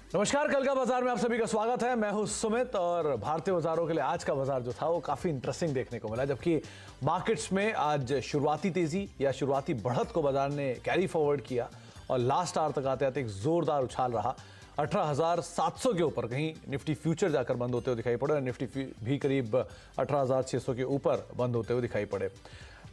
नमस्कार, कल का बाजार में आप सभी का स्वागत है। मैं हूं सुमित और भारतीय बाजारों के लिए आज का बाजार जो था वो काफी इंटरेस्टिंग देखने को मिला, जबकि मार्केट्स में आज शुरुआती तेजी या शुरुआती बढ़त को बाजार ने कैरी फॉरवर्ड किया और लास्ट आवर तक आते आते एक जोरदार उछाल रहा। 18,700 के ऊपर कहीं निफ्टी फ्यूचर जाकर बंद होते हुए दिखाई पड़े और निफ्टी भी करीब 18,600 के ऊपर बंद होते हुए दिखाई पड़े।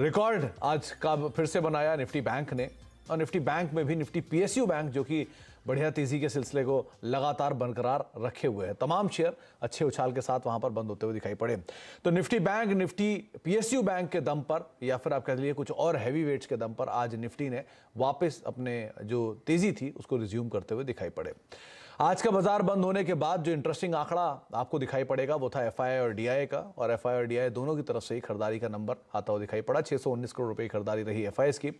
रिकॉर्ड आज का फिर से बनाया निफ्टी बैंक ने, और निफ्टी बैंक में भी निफ्टी पीएसयू बैंक जो कि बढ़िया तेजी के सिलसिले को लगातार बरकरार रखे हुए हैं, तमाम शेयर अच्छे उछाल के साथ वहां पर बंद होते हुए दिखाई पड़े। तो Nifty bank, Nifty PSU bank के दम पर या फिर आप कह लीजिए कुछ और हैवी वेट्स के दम पर आज निफ्टी ने वापस अपने जो तेजी थी उसको रिज्यूम करते हुए दिखाई पड़े। आज का बाजार बंद होने के बाद जो इंटरेस्टिंग आंकड़ा आपको दिखाई पड़ेगा वो था एफआई और डीआई का, और एफआई और डीआई दोनों की तरफ से ही खरीदारी का नंबर आता हुआ दिखाई पड़ा। 619 करोड़ रुपए की खरीदारी रही एफआईएस की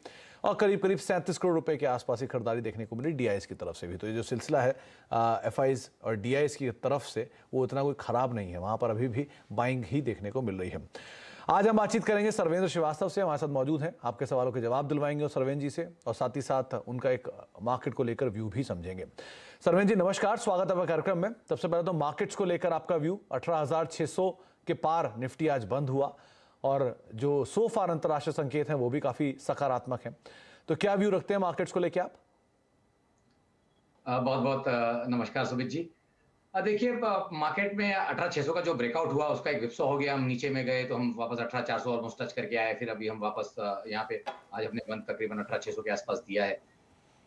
और करीब करीब 37 करोड़ रुपए के आसपास ही खरीदारी देखने को मिली डीआईएस की तरफ से भी। तो ये जो सिलसिला है एफआईएस और डीआईएस की तरफ से वो इतना कोई खराब नहीं है, वहां पर अभी भी बाइंग ही देखने को मिल रही है। आज हम बातचीत करेंगे सर्वेंद्र श्रीवास्तव से, हमारे साथ मौजूद हैं, आपके सवालों के जवाब दिलवाएंगे और सर्वेंद्र जी से, और साथ ही साथ उनका एक मार्केट को लेकर व्यू भी समझेंगे। सर्वेंद्र जी नमस्कार, स्वागत है कार्यक्रम में। सबसे पहले तो मार्केट्स को लेकर आपका व्यू। 18,600 के पार निफ्टी आज बंद हुआ और जो सो फार अंतरराष्ट्रीय संकेत हैं वो भी काफी सकारात्मक हैं। तो क्या व्यू रखते हैं मार्केट्स को लेकर आप? बहुत बहुत नमस्कार सुमित जी। देखिए, मार्केट में 18,600 का जो ब्रेकआउट हुआ उसका एक विप्सो हो गया। हम नीचे में गए तो हम वापस 18,400 ऑलमोस्ट टच करके आए, फिर अभी हम वापस यहाँ पे आज अपने बंद तकरीबन 18,600 के आसपास दिया है।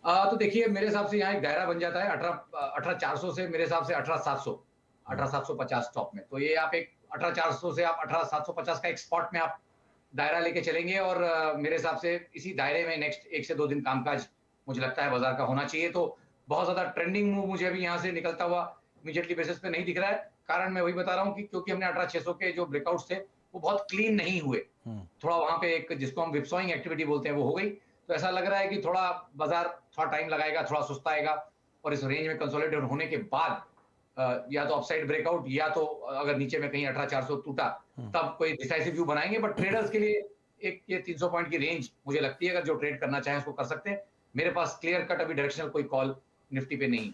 तो देखिए, मेरे हिसाब से यहाँ एक दायरा बन जाता है 18,400 से मेरे हिसाब से 18,700 18,750 टॉप में। तो ये आप एक 18,400 से आप 18,750 का एक स्पॉट में आप दायरा लेके चलेंगे और मेरे हिसाब से इसी दायरे में नेक्स्ट 1 से 2 दिन कामकाज मुझे लगता है बाजार का होना चाहिए। तो बहुत ज्यादा ट्रेंडिंग मूव मुझे अभी यहाँ से निकलता हुआ इमीडिएटली बेसिस पे नहीं दिख रहा है। कारण मैं वही बता रहा हूँ कि क्योंकि हमने 18,600 के जो ब्रेकआउट्स थे वो बहुत क्लीन नहीं हुए, थोड़ा वहां पे एक जिसको हम विप्सॉइंग एक्टिविटी बोलते हैं वो हो गई। तो ऐसा लग रहा है कि थोड़ा बाजार थोड़ा टाइम लगाएगा, थोड़ा सुस्ताएगा और इस रेंज में कंसोलिडेट होने के बाद या तो अपसाइड ब्रेकआउट या तो अगर नीचे में कहीं 18,400 टूटा तब कोई डिसाइसिव व्यू बनाएंगे। बट ट्रेडर्स के लिए एक ये 300 पॉइंट की रेंज मुझे लगती है, अगर जो ट्रेड करना चाहे उसको कर सकते हैं। मेरे पास क्लियर कट अभी डायरेक्शनल कोई कॉल निफ्टी पे नहीं।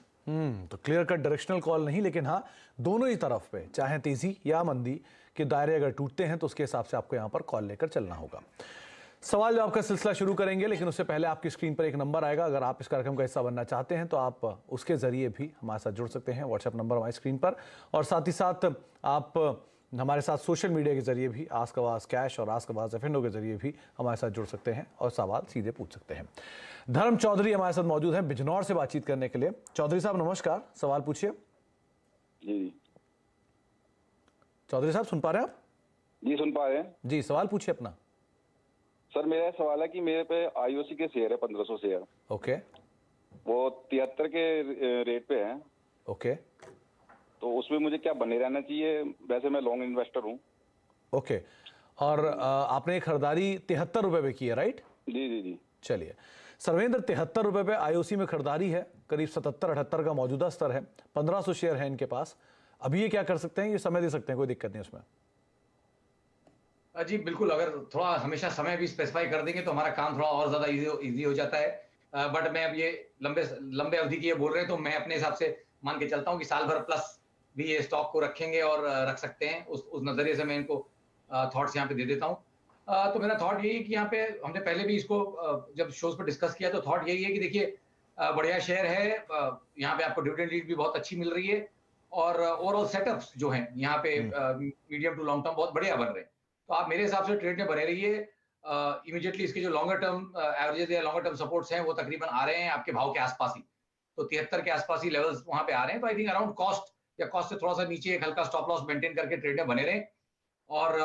तो क्लियर कट डायरेक्शनल कॉल नहीं, लेकिन हाँ दोनों ही तरफ पे चाहे तेजी या मंदी के दायरे अगर टूटते हैं तो उसके हिसाब से आपको यहाँ पर कॉल लेकर चलना होगा। सवाल जवाब का सिलसिला शुरू करेंगे, लेकिन उससे पहले आपकी स्क्रीन पर एक नंबर आएगा। अगर आप इस कार्यक्रम का हिस्सा बनना चाहते हैं तो आप उसके जरिए भी हमारे साथ जुड़ सकते हैं। व्हाट्सएप नंबर हमारी स्क्रीन पर, और साथ ही साथ आप हमारे साथ सोशल मीडिया के जरिए भी आस्क आवाज कैश और आस्क आवाज एफएनओ के जरिए भी हमारे साथ जुड़ सकते हैं और सवाल सीधे पूछ सकते हैं। धर्म चौधरी हमारे साथ मौजूद हैं बिजनौर से बातचीत करने के लिए। चौधरी साहब नमस्कार, सवाल पूछिए। जी चौधरी साहब सुन पा रहे हैं आप? जी सुन पा रहे हैं जी, सवाल पूछिए अपना। सर, मेरा सवाल है कि मेरे पे आईओसी के शेयर है 1500 शेयर। ओके। वो 73 के रेट पे हैं। ओके। तो उसमें मुझे क्या बने रहना चाहिए? वैसे मैं लॉन्ग इन्वेस्टर हूँ। ओके। और आपने खरीदारी 73 रुपए पे की है, राइट? जी जी जी। चलिए सर्वेंद्र, 73 रुपए पे आईओसी में खरीदारी है, करीब 77-78 का मौजूदा स्तर है, 1500 शेयर है इनके पास। अभी ये क्या कर सकते हैं? ये समय दे सकते हैं, कोई दिक्कत नहीं उसमें। जी बिल्कुल, अगर थोड़ा हमेशा समय भी स्पेसिफाई कर देंगे तो हमारा काम थोड़ा और ज्यादा इजी हो जाता है। बट मैं अब ये लंबे अवधि की ये बोल रहे हैं तो मैं अपने हिसाब से मान के चलता हूँ कि साल भर प्लस भी ये स्टॉक को रखेंगे और रख सकते हैं। उस नजरिए से मैं इनको थॉट्स यहाँ पे दे देता हूँ। तो मेरा थॉट यही है कि यहाँ पे हमने पहले भी इसको जब शोज पर डिस्कस किया तो थॉट यही है कि देखिए बढ़िया शेयर है, यहाँ पे आपको डिविडेंड यील्ड भी बहुत अच्छी मिल रही है और ओवरऑल सेटअप्स जो हैं यहाँ पे मीडियम टू लॉन्ग टर्म बहुत बढ़िया बन रहे हैं। तो आप मेरे हिसाब से ट्रेड में बने रहिए। इमीडिएटली इसके जो लॉन्गर टर्म एवरेजेस या लॉन्गर टर्म सपोर्ट्स हैं वो तकरीबन आ रहे हैं आपके भाव के आसपास ही, तो 73 के आसपास ही लेवल्स वहां पे आ रहे हैं। तो आई थिंक अराउंड कॉस्ट या कॉस्ट से थोड़ा सा नीचे एक हल्का स्टॉप लॉस मेंटेन करके ट्रेड में बने रहें। और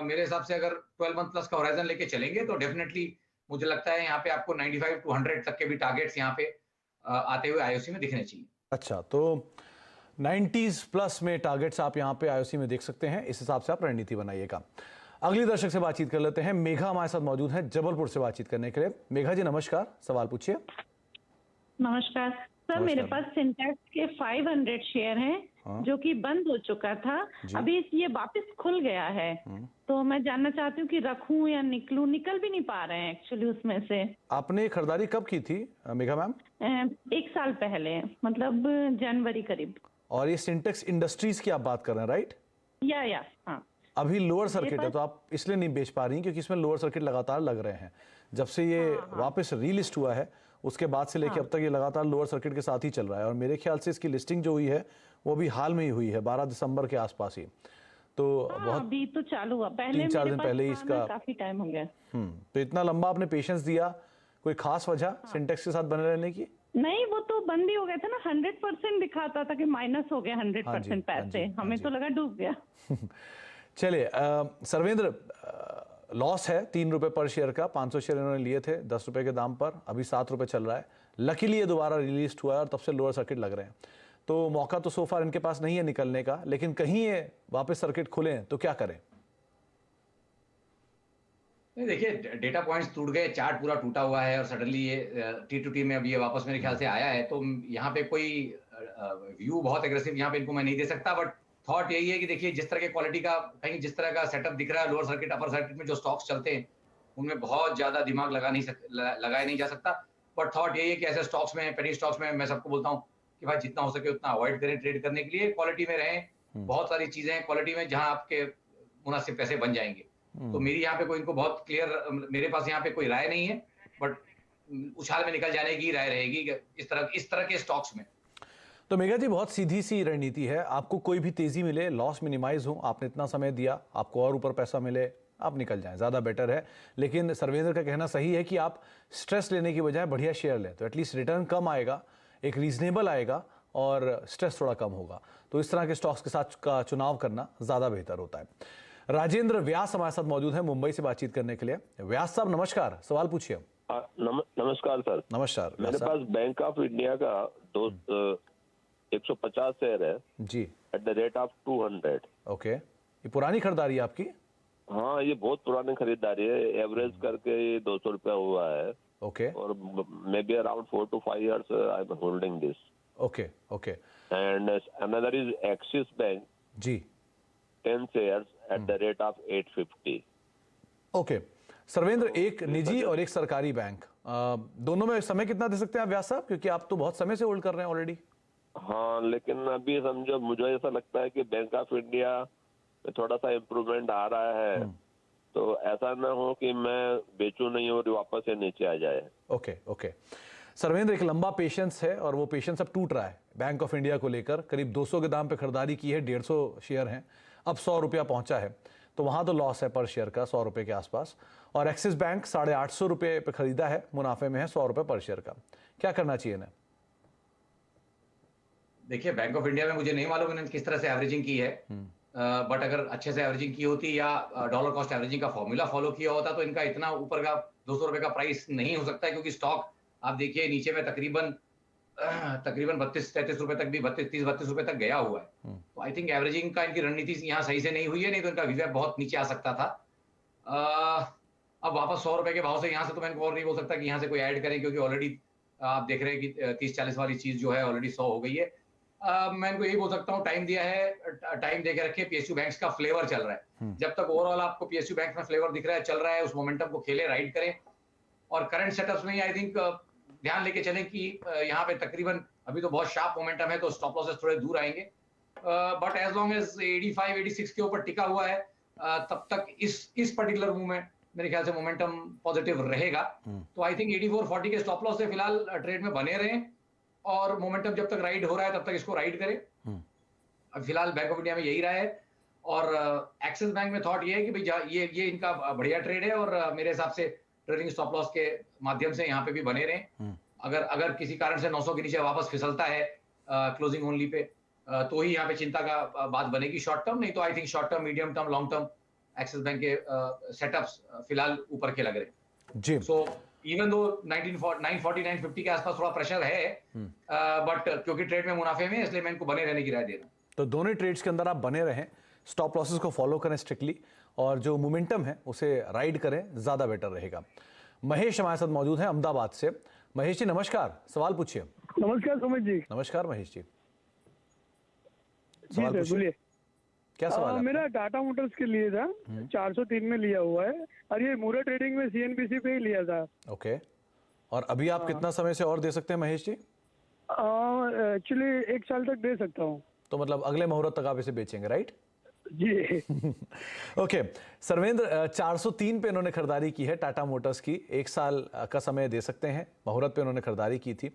मेरे हिसाब से अगर 12 मंथ प्लस का होराइजन लेके चलेंगे तो डेफिनेटली मुझे लगता है यहाँ पे आपको 95 टू 100 तक के भी टारगेट्स यहाँ पे आते हुए आईओसी में दिखने चाहिए। अच्छा, तो 90s प्लस में टारगेट्स आप यहाँ पे आईओसी में देख सकते हैं, इस हिसाब से आप रणनीति बनाइएगा। अगली दर्शक से बातचीत कर लेते हैं। मेघा हमारे साथ मौजूद है जबलपुर से बातचीत करने के लिए। मेघा जी नमस्कार, सवाल पूछिए। नमस्कार सर मेरे पास सिंटैक्स के 500 शेयर हैं जो कि बंद हो चुका था, अभी ये वापस खुल गया है, तो मैं जानना चाहती हूँ कि रखूं या निकलूं। निकल भी नहीं पा रहे हैं एक्चुअली उसमें से। आपने खरीदारी कब की थी मेघा मैम? 1 साल पहले, मतलब जनवरी करीब। और ये सिंटेक्स इंडस्ट्रीज की आप बात कर रहे हैं, राइट? या हाँ। अभी लोअर सर्किट है तो आप इसलिए नहीं बेच पा रही क्योंकि इसमें लोअर सर्किट लगातार लग रहे हैं। जब से ये वापस रीलिस्ट हुआ है उसके बाद से लेके अब तक ये लगातार लोअर सर्किट के साथ ही चल रहा है, और मेरे ख्याल से इसकी लिस्टिंग जो हुई है वो भी हाल में ही हुई है, 12 दिसंबर के आसपास ही। तो बहुत अभी तो चालू हुआ, पहले 3-4 दिन पहले ही इसका काफी टाइम हो गया। तो इतना लंबा आपने पेशेंस दिया, कोई खास वजह सिंटेक्स के साथ बने रहने की? नहीं, वो तो बंद ही हो गया था ना, 100% दिखाता था कि माइनस हो गया 100% पैसे, हमें तो लगा डूब गया। चलिए सर्वेंद्र, लॉस है 3 रुपए पर शेयर का। 500 शेयर इन्होंने लिए थे 10 रुपए के दाम पर, अभी 7 रुपए चल रहा है। लकीली ये दोबारा रिलीज हुआ है और तब से लोअर सर्किट लग रहे हैं, तो मौका तो सोफार इनके पास नहीं है निकलने का, लेकिन कहीं ये वापस सर्किट खुले तो क्या करें? नहीं देखिए, डेटा पॉइंट्स टूट गए, चार्ट पूरा टूटा हुआ है और सडनली ये T2T में अब ये वापस मेरे ख्याल से आया है, तो यहाँ पे कोई व्यू बहुत एग्रेसिव यहाँ पे इनको मैं नहीं दे सकता। बट थॉट यही है कि देखिए, जिस तरह के क्वालिटी का कहीं जिस तरह का सेटअप दिख रहा है, लोअर सर्किट अपर सर्किट में जो स्टॉक्स चलते हैं उनमें बहुत ज्यादा दिमाग लगाया नहीं जा सकता। बट थॉट यही है कि ऐसे स्टॉक्स में, पेनी स्टॉक्स में मैं सबको बोलता हूँ कि भाई जितना हो सके उतना अवॉइड करें ट्रेड करने के लिए, क्वालिटी में रहें। बहुत सारी चीजें हैं क्वालिटी में जहां आपके मुनासिब पैसे बन जाएंगे। तो मेरी यहाँ पे कोई इनको बहुत क्लियर, मेरे पास यहाँ पे कोई राय नहीं है, बट उछाल में निकल जाने की राय रहेगी इस तरह के स्टॉक्स में। तो मेघा जी, बहुत सीधी सी रणनीति है, आपको कोई भी तेजी मिले, लॉस मिनिमाइज हो, आपने इतना समय दिया, आपको और ऊपर पैसा मिले, आप निकल जाएं, ज़्यादा बेटर है। लेकिन सर्वेंद्र का कहना सही है कि आप स्ट्रेस लेने की बजाय बढ़िया शेयर लें तो एटलीस्ट रिटर्न कम आएगा, एक रीजनेबल आएगा और स्ट्रेस थोड़ा कम होगा। तो इस तरह के स्टॉक्स के साथ का चुनाव करना ज़्यादा बेहतर होता है। राजेंद्र व्यास हमारे साथ मौजूद है मुंबई से बातचीत करने के लिए। व्यास साहब नमस्कार, सवाल पूछिए। नमस्कार सर। नमस्कार। मेरे पास बैंक ऑफ इंडिया का 150 शेयर है जी, at the rate of 200। Okay, ये पुरानी खरीदारी है आपकी? हाँ, ये बहुत पुरानी खरीदारी है, एवरेज करके ये 200 रुपया हुआ है। ओके, और maybe around 4 to 5 years I am holding this. Okay, okay. And another is Axis bank जी, 10 shares at the rate of 850। Okay. Sarvendra, एक निजी और एक सरकारी बैंक, दोनों में समय कितना दे सकते हैं आप व्यास साहब, क्योंकि आप तो बहुत समय से होल्ड कर रहे हैं ऑलरेडी? हाँ, लेकिन अभी समझो मुझे ऐसा लगता है कि बैंक ऑफ इंडिया में थोड़ा सा इम्प्रूवमेंट आ रहा है, तो ऐसा ना हो कि मैं बेचूं नहीं और वापस से नीचे आ जाए। Okay, okay. सर्वेंद्र, एक लंबा पेशेंस है और वो पेशेंस अब टूट रहा है। बैंक ऑफ इंडिया को लेकर करीब 200 के दाम पे खरीदारी की है, 150 शेयर हैं, अब 100 रुपया पहुंचा है, तो वहां तो लॉस है पर शेयर का 100 रुपए के आसपास। और एक्सिस बैंक 850 रुपये पे खरीदा है, मुनाफे में है 100 रुपये पर शेयर का। क्या करना चाहिए ना? देखिए, बैंक ऑफ इंडिया में मुझे नहीं मालूम इन्होंने किस तरह से एवरेजिंग की है, बट अगर अच्छे से एवरेजिंग की होती या डॉलर कॉस्ट एवरेजिंग का फॉर्मूला फॉलो किया होता तो इनका इतना ऊपर का 200 रुपए का प्राइस नहीं हो सकता है, क्योंकि स्टॉक आप देखिए नीचे में तकरीबन 32-33 रुपए तक भी 30-32 रुपए तक गया हुआ है। तो आई थिंक एवरेजिंग का इनकी रणनीति यहाँ सही से नहीं हुई है, नहीं तो इनका वीवैप बहुत नीचे आ सकता था। अब वापस 100 रुपए के भाव से यहाँ से तो मैं इनको और नहीं बोल सकता कि यहाँ से कोई ऐड करें, क्योंकि ऑलरेडी आप देख रहे हैं कि 30-40 वाली चीज जो है ऑलरेडी 100 हो गई है। मैं इनको यही बोल सकता हूँ, टाइम दिया है, टाइम देके रखिए। PSU बैंक्स का फ्लेवर चल रहा है, जब तक ओवरऑल आपको PSU बैंक में फ्लेवर दिख रहा है, चल रहा है, उस मोमेंटम को खेले, राइड करें। और करंट सेटअप्स में आई थिंक ध्यान लेके चलें कि यहाँ पे तकरीबन अभी तो बहुत शार्प मोमेंटम है, तो स्टॉप लॉसेस थोड़े दूर आएंगे। बट एज लॉन्ग एज 85-86 के ऊपर टिका हुआ है, तब तक इस पर्टिकुलर मूव में मेरे ख्याल से मोमेंटम पॉजिटिव रहेगा। तो आई थिंक 84-40 के स्टॉप लॉस से फिलहाल ट्रेड में बने रहें, और मोमेंटम जब तक राइड हो रहा है तब तक इसको राइड करें। अब फिलहाल बैंक ऑफ इंडिया में यही रहा है। और एक्सिस बैंक में थॉट ये है कि भाई ये इनका बढ़िया ट्रेड है, और मेरे हिसाब से ट्रेडिंग स्टॉप लॉस के माध्यम से यहाँ पे भी बने रहें। अगर किसी कारण से 900 के नीचे वापस फिसलता है क्लोजिंग ओनली पे, तो ही यहाँ पे चिंता का बात बनेगी शॉर्ट टर्म, नहीं तो I think short term, medium term, long term axis bank के सेटअप्स फिलहाल ऊपर के लग रहे जी। सो इवन दो 940-950 के आसपास थोड़ा प्रेशर है, बट क्योंकि ट्रेड में मुनाफे में, इसलिए मैं इनको बने रहने की राय दे रहा हूँ। तो दोनों ट्रेड्स के अंदर आप बने रहें, स्टॉप लॉसेस को फॉलो करें स्ट्रिक्टली, और जो मोमेंटम है उसे राइड करें, ज़्यादा बेटर रहेगा। महेश हमारे साथ मौजूद हैं अहमदाबाद से। महेश जी नमस्कार, सवाल पूछिए। नमस्कार सुमित जी। नमस्कार महेश जी, जी सवाल सर पूछिए। बोलिए। क्या सवाल है मेरा टाटा मोटर्स के लिए था, 403 में लिया हुआ है और ये मूरा ट्रेडिंग में सीएनबीसी पे ही लिया था। आपका? ओके, और अभी आप कितना समय से और दे सकते हैं महेश जी? एक्चुअली 1 साल तक दे सकता हूँ। तो मतलब अगले मुहूर्त तक आप इसे बेचेंगे, राइट? जी। ओके, सर्वेंद्र 403 पे इन्होंने खरीदारी की है टाटा मोटर्स की, 1 साल का समय दे सकते हैं, मुहूर्त पे इन्होंने खरीदारी की थी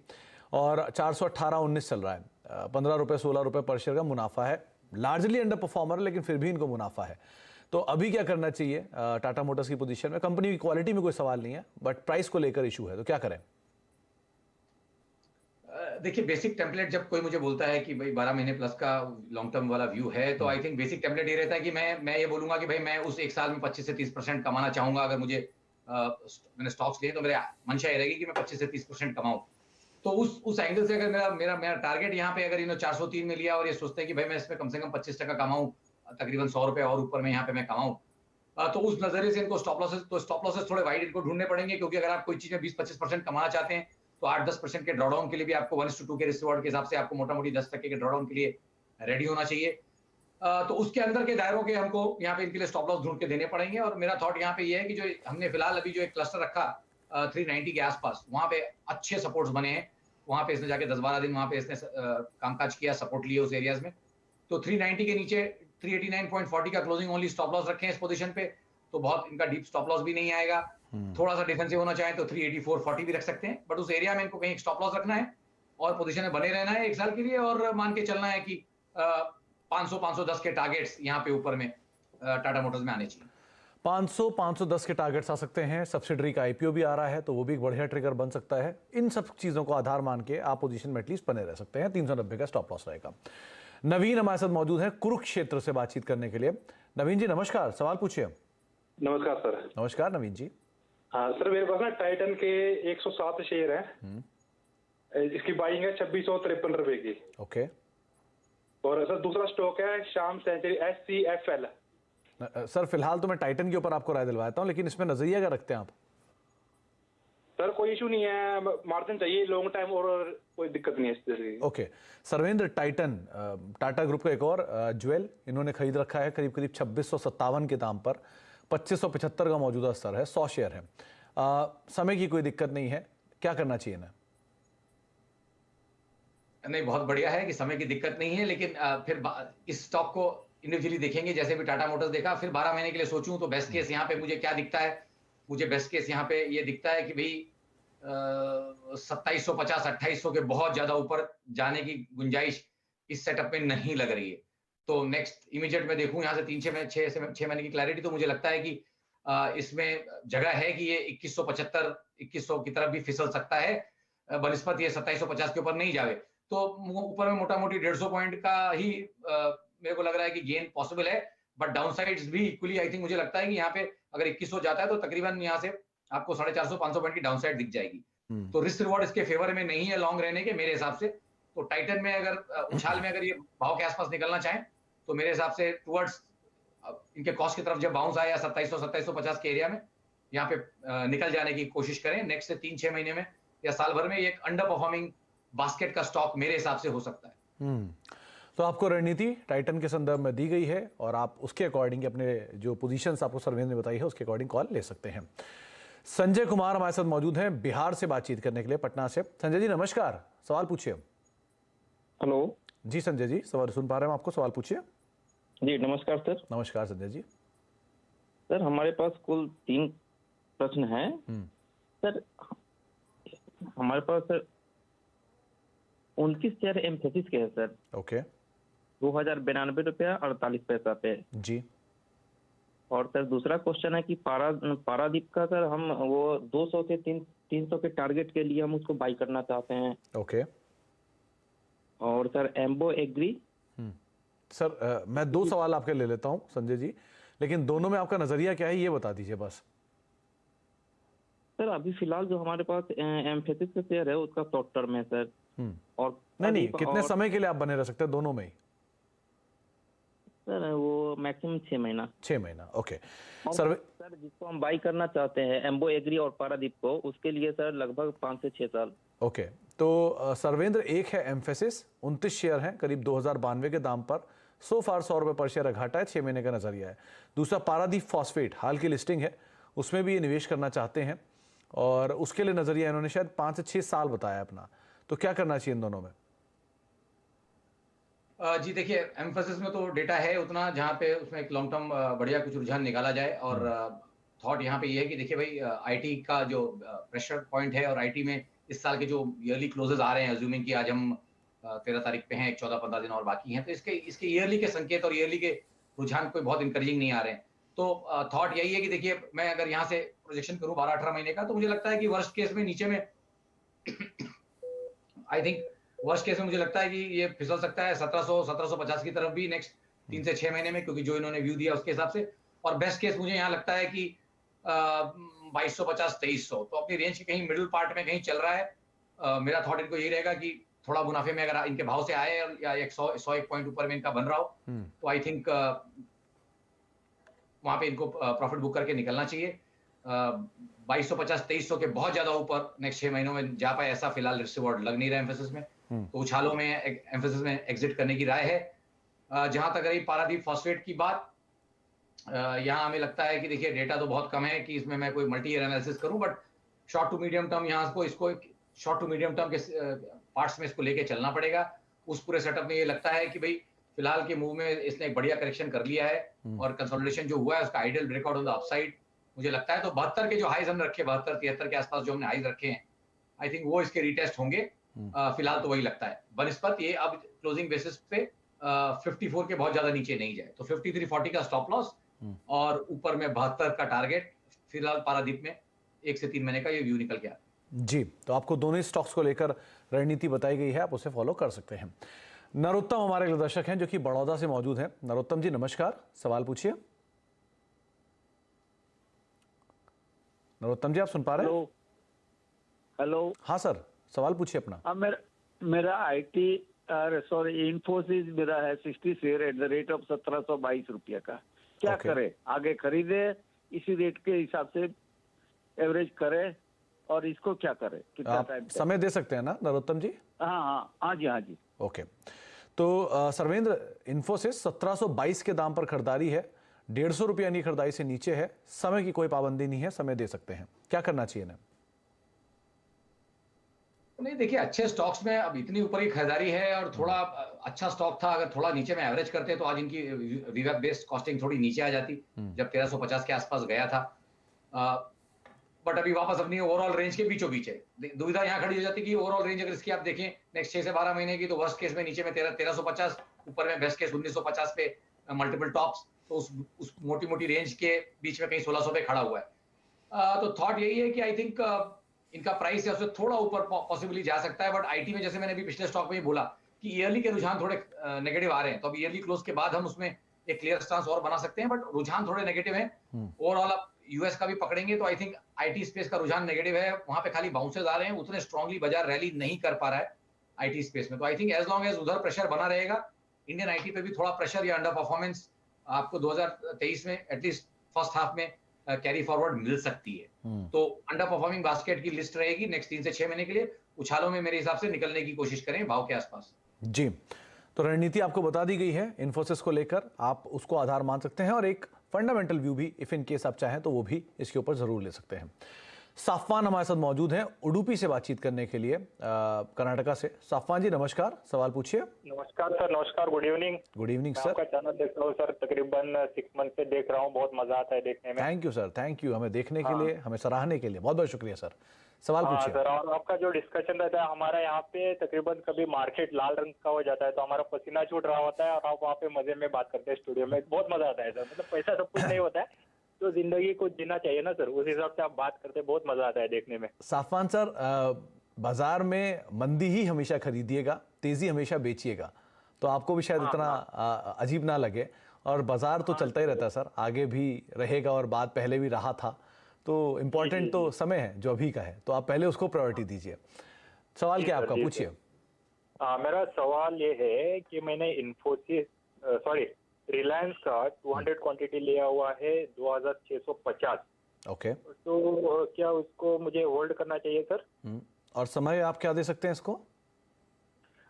और 418.19 चल रहा है। 15 रुपये 16 रुपये पर शेयर का मुनाफा है। लार्जली अंडर परफॉर्मर, लेकिन फिर भी इनको मुनाफा है। तो अभी क्या करना चाहिए टाटा मोटर्स की पोजीशन में? कंपनी की क्वालिटी में कोई सवाल नहीं है, बट प्राइस को लेकर इशू है, तो क्या करें? देखिए, बेसिक टेम्पलेट जब कोई मुझे बोलता है कि भाई 12 महीने प्लस का लॉन्ग टर्म वाला व्यू है, तो आई थिंक बेसिक टेम्पलेट ये रहता है कि मैं ये बोलूंगा कि भाई मैं उस 1 साल में 25 से 30% कमाना चाहूंगा। अगर मुझे मैंने स्टॉक्स लिए तो मेरे मंशा ये रहेगी कि मैं 25 से 30% कमाऊं। तो उस एंगल से अगर मेरा टारगेट यहाँ पे अगर इन्होंने 403 में लिया और ये सोचते हैं कि भाई मैं इसमें कम से कम 25% कमाऊं, तकरीबन 100 रुपए और ऊपर में यहाँ पे मैं कमाऊं, तो उस नजरिए से इनको स्टॉप लॉसेस थोड़े वाइड इनको ढूंढने पड़ेंगे, क्योंकि अगर आप कोई चीज में 20-25% कमाना चाहते हैं तो 8-10% के ड्रॉडाउन के लिए भी आपको 1:2 के रिस्क रिवॉर्ड के हिसाब से आपको मोटा मोटी 10% के ड्रॉडाउन के लिए रेडी होना चाहिए। तो उसके अंदर के दायरों के हमको यहाँ पे इनके लिए स्टॉप लॉस ढूंढ के देने पड़ेंगे। और मेरा थॉट यहाँ पे ये है कि जो हमने फिलहाल अभी जो एक क्लस्टर रखा 390 के आसपास, वहां पे अच्छे सपोर्ट्स बने हैं। वहां पे इसने जाके 10-12 दिन वहां पे इसने कामकाज किया, सपोर्ट लिए उस एरियाज में। तो 390 के नीचे 389.40 का क्लोजिंग ओनली स्टॉप लॉस रखे हैं इस पोजीशन पे, तो बहुत इनका डीप स्टॉप लॉस भी नहीं आएगा। थोड़ा सा डिफेंसिव होना चाहे तो 384.40 भी रख सकते हैं, बट उस एरिया में इनको कहीं एक स्टॉप लॉस रखना है और पोजीशन में बने रहना है 1 साल के लिए, और मान के चलना है कि 500-510 के टारगेट्स यहाँ पे ऊपर में टाटा मोटर्स में आने चाहिए। 500-510 के टारगेट्स आ सकते हैं। सब्सिडरी का आईपीओ भी आ रहा है, तो वो भी एक बढ़िया ट्रिगर बन सकता है। इन सब चीज़ों को आधार मान के आप पोजीशन में एटलीस्ट बने रह सकते हैं। 390 का स्टॉप लॉस रहेगा। नवीन हमारे साथ मौजूद है कुरुक्षेत्र से बातचीत करने के लिए। नवीन जी नमस्कार, सवाल पूछिए। नमस्कार सर। नमस्कार नवीन जी। हाँ सर, मेरे पास ना टाइटन के 107 शेयर हैं। इसकी बाइंग है 2653 रुपए की। ओके। और सर दूसरा स्टॉक है श्याम सेंचुरी SCFL। सर फिलहाल तो मैं टाइटन के ऊपर आपको राय दिलवाता हूँ, लेकिन इसमें नजरिया क्या रखते हैं आप? सर कोई इशू नहीं है, मार्जिन चाहिए लॉन्ग टाइम और कोई दिक्कत नहीं है इस तरह की। Okay. Sarvendra, Titan Tata group का एक और ज्वेल इन्होंने खरीद रखा है करीब 2657 के दाम पर। 2575 का मौजूदा स्तर है, 100 शेयर है। समय की कोई दिक्कत नहीं है, क्या करना चाहिए ना? नहीं, बहुत बढ़िया है कि समय की दिक्कत नहीं है, लेकिन फिर इस स्टॉक को इंडिविजुअली देखेंगे। जैसे भी टाटा मोटर्स देखा, फिर 12 महीने के लिए सोचूं तो बेस्ट केस यहाँ पे मुझे क्या दिखता है? मुझे बेस्ट केस यहाँ पे ये दिखता है कि भाई 2750-2800 के बहुत ज्यादा ऊपर जाने की गुंजाइश इस सेटअप में नहीं लग रही है। तो नेक्स्ट इमीडिएट में देखूं यहाँ से 6 महीने की क्लैरिटी, तो मुझे लगता है कि इसमें जगह है कि ये 2175-2100 की तरफ भी फिसल सकता है, बनिस्पत ये 2750 के ऊपर नहीं जावे। तो ऊपर में मोटा मोटी 150 पॉइंट का ही मेरे को लग रहा है कि गेन पॉसिबल है, बट डाउनसाइड्स भी इक्वली आई थिंक मुझे लगता है कि यहाँ पे अगर 2100 जाता है तो तकरीबन यहाँ से आपको 450-500 पॉइंट की डाउनसाइड दिख जाएगी। तो रिस्क रिवॉर्ड इसके फेवर में नहीं है लॉन्ग रहने के मेरे हिसाब से। तो टाइटन में अगर उछाल में अगर ये भाव के आसपास निकलना चाहें तो मेरे हिसाब से टुवर्ड्स इनके कॉस्ट की तरफ जब बाउंस आया 2700-2750 के एरिया में यहाँ पे निकल जाने की कोशिश करें। नेक्स्ट से 3-6 महीने में या साल भर में ये एक अंडर परफॉर्मिंग बास्केट का स्टॉक मेरे हिसाब से हो सकता है। तो आपको रणनीति टाइटन के संदर्भ में दी गई है और आप उसके अकॉर्डिंग अपने जो पोजीशंस आपको सर्वेंद्र ने बताई है उसके अकॉर्डिंग कॉल ले सकते हैं। संजय कुमार हमारे साथ मौजूद हैं बिहार से बातचीत करने के लिए, पटना से। संजय जी नमस्कार, सवाल पूछिए। हेलो जी संजय जी, सवाल सुन पा रहे हैं आपको, सवाल पूछिए। जी नमस्कार सर। नमस्कार संजय जी। सर हमारे पास कुल 3 प्रश्न हैं। सर हमारे पास सर 29 शेयर एम्फेसिस के है सर। ओके। 2092 रुपया 48 पैसा पे जी। और सर दूसरा क्वेश्चन है कि पारादीप का सर हम वो 200 से 300 के टारगेट के लिए हम उसको बाई करना चाहते हैं। ओके। और सर एम्बो एग्री। सर मैं 2 सवाल आपके ले लेता हूं संजय जी, लेकिन दोनों में आपका नजरिया क्या है ये बता दीजिए बस। सर अभी फिलहाल जो हमारे पास एम्फेसिस का शेयर है उसका शॉर्ट टर्म है सर। और नहीं कितने समय के लिए आप बने रह सकते हैं दोनों में ही? सर वो मैक्सिमम 6 महीना। 6 महीना, ओके। सर जिसको हम बाई करना चाहते हैं एम्बो एग्री और पारादीप को, उसके लिए सर लगभग 5 से 6 साल। ओके, तो सर्वेंद्र, एक है एम्फेसिस, 29 शेयर हैं, करीब 2092 के दाम पर, सो फार 100 रुपये पर शेयर घाटा है, 6 महीने का नजरिया है। दूसरा पारादीप फॉस्फेट, हाल की लिस्टिंग है, उसमें भी ये निवेश करना चाहते हैं और उसके लिए नजरिया इन्होंने शायद 5 से 6 साल बताया अपना। तो क्या करना चाहिए इन दोनों में? जी देखिए, एम्फेसिस में तो डेटा है उतना जहाँ पे उसमें एक लॉन्ग टर्म बढ़िया कुछ रुझान निकाला जाए। और थॉट यहाँ पे ये है कि देखिए भाई, आईटी का जो प्रेशर पॉइंट है और आईटी में इस साल के जो ईयरली क्लोजेस आ रहे हैं, अज्यूमिंग कि आज हम 13 तारीख पे हैं, एक 14-15 दिन और बाकी हैं, तो इसके ईयरली के संकेत और ईयरली के रुझान कोई बहुत इंकरेजिंग नहीं आ रहे हैं। तो थॉट यही है कि देखिए, मैं अगर यहाँ से प्रोजेक्शन करूँ 12-18 महीने का, तो मुझे लगता है कि वर्स्ट केस में नीचे में आई थिंक वर्स्ट केस में मुझे लगता है कि ये फिसल सकता है 1750 की तरफ भी नेक्स्ट 3 से 6 महीने में, क्योंकि जो इन्होंने व्यू दिया उसके हिसाब से। और बेस्ट केस मुझे यहाँ लगता है कि 2250-2300, तो अपनी रेंज के कहीं मिडिल पार्ट में कहीं चल रहा है। मेरा थॉट इनको यही रहेगा कि थोड़ा मुनाफे में अगर इनके भाव से आए या 100-101 पॉइंट ऊपर में इनका बन रहा हो, तो आई थिंक वहां पे इनको प्रॉफिट बुक करके निकलना चाहिए। 2250-2300 के बहुत ज्यादा ऊपर नेक्स्ट 6 महीनों में जा पाए, ऐसा फिलहाल रिस्क रिवॉर्ड लग नहीं रहा है एम्फेसिस में। तो उछालों में एम्फेसिस में एग्जिट करने की राय है। जहां तक रही पारादीप फॉस्फेट की बात, यहाँ हमें लगता है कि देखिए डेटा तो बहुत कम है कि इसमें मैं कोई मल्टी ईयर एनालिसिस करूं, but short to medium term यहाँ इसको शॉर्ट टू मीडियम टर्म के पार्ट्स में इसको लेके चलना पड़ेगा। उस पूरे सेटअप में ये लगता है कि भाई फिलहाल के मूव में इसने एक बढ़िया करेक्शन कर लिया है और कंसोलिडेशन जो हुआ है उसका ideal breakout on the upside मुझे लगता है। तो 72 के जो हाइज हमने रखे, 72-73 के आसपास जो हमने हाइज रखे हैं, आई थिंक वो इसके रिटेस्ट होंगे। फिलहाल तो वही लगता है बनस्पत ये अब क्लोजिंग बेसिस पे 54 के बहुत ज्यादा नीचे नहीं जाए, तो 5340 का स्टॉप लॉस और ऊपर में 72 का टारगेट फिलहाल पारादीप में 1 से 3 महीने का ये व्यू निकल के आता है। जी, तो आपको दोनों स्टॉक्स को लेकर रणनीति बताई गई है, आप उसे फॉलो कर सकते हैं। नरोत्तम हमारे अगले दर्शक हैं जो कि बड़ौदा से मौजूद हैं। नरोत्तम जी नमस्कार, सवाल पूछिए। नरोत्तम जी आप सुन पा रहे हैं? हेलो। हाँ सर, सवाल पूछिए अपना। मेरा आईटी सॉरी इन्फोसिस मेरा है 60 share eight the rate of 1722 रुपया का, क्या करे? आगे खरीदे इसी रेट के हिसाब से एवरेज करे और इसको क्या करे? कितना टाइम समय दे सकते हैं ना नरोत्तम जी? हाँ जी। ओके, तो सर्वेंद्र, इन्फोसिस 1722 के दाम पर खरीदारी है, 150 रुपया की खरीदारी से नीचे है, समय की कोई पाबंदी नहीं है, समय दे सकते हैं, क्या करना चाहिए ना? नहीं देखिए, अच्छे स्टॉक्स में अब इतनी ऊपर की खरीदारी है और थोड़ा अच्छा स्टॉक था, अगर थोड़ा नीचे में एवरेज करते तो आज इनकी वीवेब बेस्ड कॉस्टिंग थोड़ी नीचे आ जाती जब 1350 के आसपास गया था। बट अभी वापस अपनी ओवरऑल रेंज के बीचों बीच है। दुविधा यहाँ खड़ी हो जाती है कि ओवरऑल रेंज अगर इसकी आप देखें नेक्स्ट 6 से 12 महीने की, तो वर्स्ट केस में नीचे में 1350, ऊपर में बेस्ट केस 1950 पे मल्टीपल टॉप्स, तो उस मोटी मोटी रेंज के बीच में कहीं 1600 पे खड़ा हुआ है। तो थॉट यही है कि आई थिंक इनका प्राइस है उससे थोड़ा ऊपर पॉसिबली जा सकता है। बट आईटी में जैसे मैंने अभी पिछले स्टॉक में ही बोला कि ईयरली के रुझान थोड़े नेगेटिव आ रहे हैं, तो अब ईयरली क्लोज के बाद हम उसमें एक क्लियर स्टांस और बना सकते हैं, बट रुझान थोड़े नेगेटिव है। ओवरऑल आप यूएस का भी पकड़ेंगे तो आई थिंक आईटी स्पेस का रुझान नेगेटिव है, वहां पे खाली बाउंसेस आ रहे हैं, उतने स्ट्रांगली बाजार रैली नहीं कर पा रहा है आईटी स्पेस में। तो I think as long as उधर प्रेशर बना रहेगा, इंडियन आईटी पे भी थोड़ा प्रेशर या अंडर परफॉर्मेंस आपको 2023 में एटलीस्ट फर्स्ट हाफ में कैरी फॉरवर्ड मिल सकती है। तो अंडर परफॉर्मिंग बास्केट की लिस्ट रहेगी नेक्स्ट 3 से 6 महीने के लिए। उछालों में मेरे हिसाब से निकलने की कोशिश करें भाव के आसपास। जी, तो रणनीति आपको बता दी गई है इन्फोसिस को लेकर, आप उसको आधार मान सकते हैं और एक फंडामेंटल व्यू भी इफ इन केस आप चाहें तो वो भी इसके ऊपर जरूर ले सकते हैं। साफवान हमारे साथ मौजूद हैं उडुपी से बातचीत करने के लिए, कर्नाटका से। साफवान जी नमस्कार, सवाल पूछिए। नमस्कार सर, नमस्कार, good evening. Good evening sir. आपका चैनल देख रहा हूँ सर, तकरीबन 6 मंथ से देख रहा हूँ, बहुत मजा आता है देखने में। Thank you sir, thank you, हमें देखने के लिए, हमें सराहने के लिए बहुत बहुत शुक्रिया सर। सवाल पूछिए सर। और आपका जो डिस्कशन रहता है हमारा यहाँ पे, तकरीबन कभी मार्केट लाल रंग का हो जाता है तो हमारा पसीना छूट रहा होता है और आप वहाँ पे मजे में बात करते हैं स्टूडियो में, बहुत मजा आता है सर। मतलब पैसा सब कुछ नहीं होता है, तो जिंदगी को जीना चाहिए ना सर, उस हिसाब से आप बात करते हैं, बहुत मजा आता है देखने में। साफवान सर, बाजार में मंदी ही हमेशा खरीदिएगा, तेजी हमेशा बेचिएगा, तो आपको भी शायद इतना अजीब ना लगे। और बाजार तो चलता ही रहता है सर, आगे भी रहेगा और बात पहले भी रहा था, तो इम्पोर्टेंट तो समय है जो अभी का है, तो आप पहले उसको प्रायोरिटी दीजिए। सवाल क्या आपका, पूछिए। मेरा सवाल ये है कि मैंने इन्फोसिस रिलायंस का 200 क्वांटिटी लिया हुआ है 2650। ओके, तो क्या उसको मुझे होल्ड करना चाहिए सर? और समय आप क्या दे सकते हैं इसको?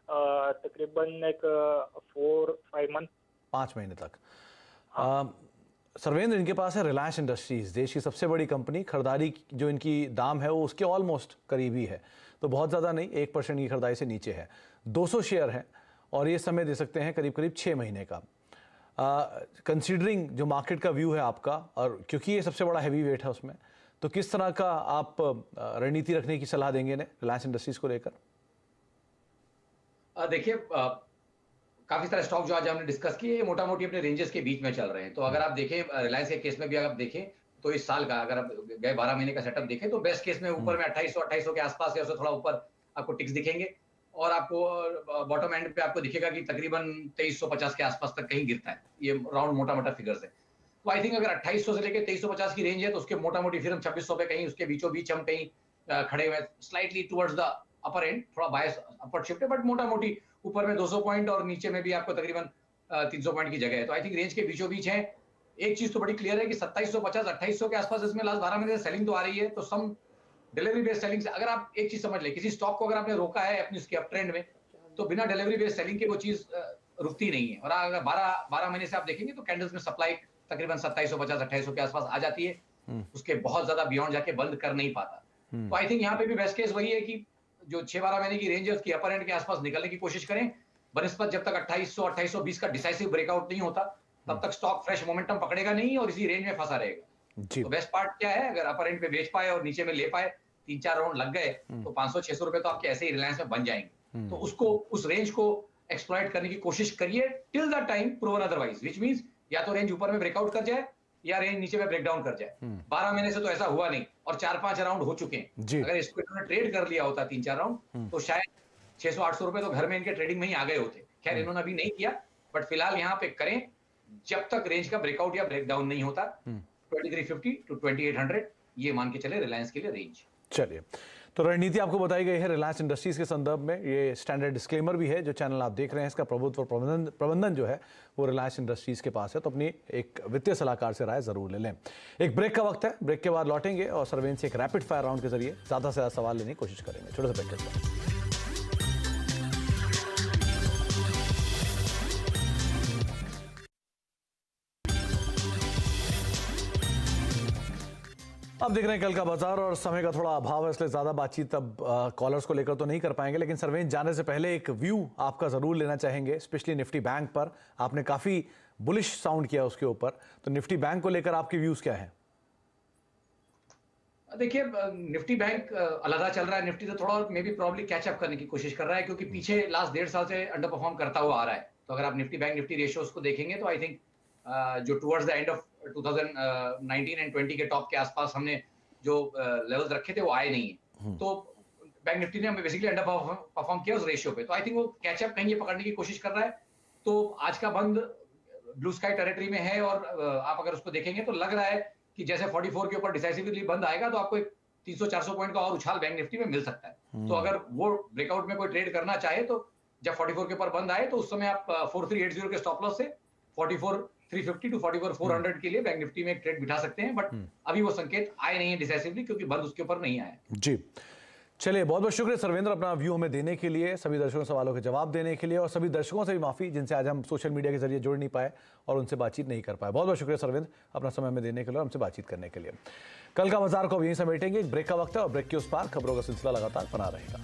तकरीबन एक 4-5 मंथ। 5 महीने तक। सर्वेंद्र, इनके पास है रिलायंस इंडस्ट्रीज, देश की सबसे बड़ी कंपनी। खरीदारी जो इनकी दाम है वो उसके ऑलमोस्ट करीब ही है, तो बहुत ज़्यादा नहीं, 1% की खरीदारी से नीचे है। 200 शेयर हैं और ये समय दे सकते हैं करीब करीब 6 महीने का। कंसीडरिंग जो मार्केट का व्यू है आपका, और क्योंकि ये सबसे बड़ा हैवी वेट है उसमें, तो किस तरह का आप रणनीति रखने की सलाह देंगे इन्हें रिलायंस इंडस्ट्रीज को लेकर? देखिए, काफी सारे स्टॉक जो आज हमने डिस्कस किए मोटा मोटी अपने रेंजेस के बीच में चल रहे हैं। तो अगर आप देखें रिलायंस के केस में भी अगर आप देखें तो इस साल का अगर आप गए 12 महीने का सेटअप देखें तो बेस्ट केस में ऊपर में 2800 के आसपास या उससे थोड़ा ऊपर आपको टिक्स दिखेंगे, और आपको बॉटम एंड पे आपको दिखेगा कि तकरीबन 2350 के आसपास तक कहीं गिरता है। ये राउंड मोटा मोटा फिगर्स है। तो आई थिंक अगर 2800 से लेकर 2350 की रेंज है तो उसके मोटा मोटी फिर हम 2600 पे कहीं उसके बीचों बीच हम कहीं खड़े हुए, slightly towards the upper and, थोड़ा बायस अपवर्ड शिफ्ट है, बट मोटा मोटी ऊपर में 200 पॉइंट और नीचे में भी आपको तकरीबन 300 पॉइंट की जगह है। तो आई थिंक रेंज के बीचों बीच है। एक चीज तो बड़ी क्लियर है कि 2750 2800 के आसपास इसमें लास्ट 12 महीने से सेलिंग तो आ रही है। तो सम डिलीवरी बेस्ड सेलिंग से अगर आप एक चीज समझ ले, किसी स्टॉक को अगर आपने रोका है अपनी उसके अप ट्रेंड में, तो बिना डिलीवरी बेस्ड सेलिंग के वो चीज रुकती नहीं है। और अगर 12 महीने से आप देखेंगे तो कैंडल्स में सप्लाई तकरीबन 2750 2800 के आसपास आ जाती है, उसके बहुत ज्यादा बियॉन्ड जाके बंद कर नहीं पाता। तो आई थिंक यहाँ पे भी बेस्ट केस वही है कि जो 6-12 महीने की रेंज है उसकी अपर एंड के आसपास निकलने की कोशिश करें, बनस्पत जब तक 2800-2820 का डिसाइसिव ब्रेकआउट नहीं होता तब तक स्टॉक फ्रेश मोमेंटम पकड़ेगा नहीं और इसी रेंज में फंसा रहेगा। तो बेस्ट पार्ट क्या है, अगर अपर एंड पे बेच पाए और नीचे में ले पाए, 3-4 राउंड लग गए तो 500-600 रुपए तो आपके ऐसे ही रिलायंस में बन जाएंगे। तो उसको, उस रेंज को एक्सप्लॉइट करने की कोशिश करिए till the time proven otherwise, which means या तो रेंज ऊपर में ब्रेकआउट कर जाए या रेंज नीचे में ब्रेकडाउन कर जाए। 12 महीने से तो ऐसा हुआ नहीं और 4-5 राउंड हो चुके हैं। अगर इसको इन्होंने ट्रेड कर लिया होता 3-4 राउंड तो शायद 600-800 रुपए तो घर में इनके ट्रेडिंग में ही आ गए होते। खैर इन्होंने अभी नहीं किया, बट फिलहाल यहाँ पे करें जब तक रेंज का ब्रेकआउट या ब्रेकडाउन नहीं होता। 2350 to 2800 ये मान के चले रिलायंस के लिए रेंज। चलिए, तो रणनीति आपको बताई गई है रिलायंस इंडस्ट्रीज के संदर्भ में। ये स्टैंडर्ड डिस्क्लेमर भी है, जो चैनल आप देख रहे हैं इसका प्रभुत्व प्रबंधन जो है वो रिलायंस इंडस्ट्रीज के पास है, तो अपनी एक वित्तीय सलाहकार से राय जरूर ले लें। एक ब्रेक का वक्त है, ब्रेक के बाद लौटेंगे और सर्वेंस से एक रैपिड फायर राउंड के जरिए ज्यादा से ज्यादा सवाल लेने की कोशिश करेंगे। छोटे से ब्रेक के बाद अब देख रहे हैं कल का बाजार, और समय का थोड़ा अभाव है इसलिए ज्यादा बातचीत अब कॉलर्स को लेकर तो नहीं कर पाएंगे, लेकिन सर्वेंस जाने से पहले एक व्यू आपका जरूर लेना चाहेंगे, स्पेशली निफ्टी बैंक पर। आपने काफी बुलिश साउंड किया उसके ऊपर, तो निफ्टी बैंक को लेकर आपके व्यूज क्या है? देखिए, निफ्टी बैंक अलग चल रहा है। निफ्टी तो थोड़ा मे बी प्रॉब्ली कैचअप करने की कोशिश कर रहा है, क्योंकि पीछे लास्ट 1.5 साल से अंडर परफॉर्म करता हुआ आ रहा है। तो अगर आप निफ्टी बैंक निफ्टी रेशियोज को देखेंगे तो आई थिंक जो towards the end of 2019 and 20 के टॉप के आसपास हमने जो लेवल्स रखे थे वो आए नहीं है। तो बैंक निफ्टी ने हमें बेसिकली अंडर परफॉर्म किया उस रेशियो पे। तो आई थिंक वो कैचअप कहीं पकड़ने की कोशिश कर रहा है। तो आज का बंद ब्लू स्काई टेरिटरी में है, और आप अगर उसको देखेंगे तो लग रहा है कि जैसे 44 के ऊपर डिसाइसिवली बंद आएगा तो आपको 300-400 पॉइंट का और उछाल बैंक निफ्टी में मिल सकता है। तो अगर वो ब्रेकआउट में कोई ट्रेड करना चाहे तो जब 44 के ऊपर बंद आए तो उस समय आप 4380 के स्टॉप लॉस से 44,350 to 44,400 के लिए बैंक निफ्टी में एक ट्रेड बिठा सकते हैं। बट अभी वो संकेत आए नहीं है डिसाइसिवली, क्योंकि बंद उसके ऊपर नहीं आया जी। चलिए, बहुत बहुत शुक्रिया सर्वेंद्र अपना व्यू हमें देने के लिए, सभी दर्शकों के सवालों के जवाब देने के लिए, और सभी दर्शकों से भी माफी जिनसे आज हम सोशल मीडिया के जरिए जुड़ नहीं पाए और उनसे बातचीत नहीं कर पाए। बहुत बहुत शुक्रिया सर्वेंद्र अपना समय हमें देने के लिए और हमसे बातचीत करने के लिए। कल का बाजार को अब यहीं समेटेंगे, एक ब्रेक का वक्त है और ब्रेक के उस पार खबरों का सिलसिला लगातार बना रहेगा।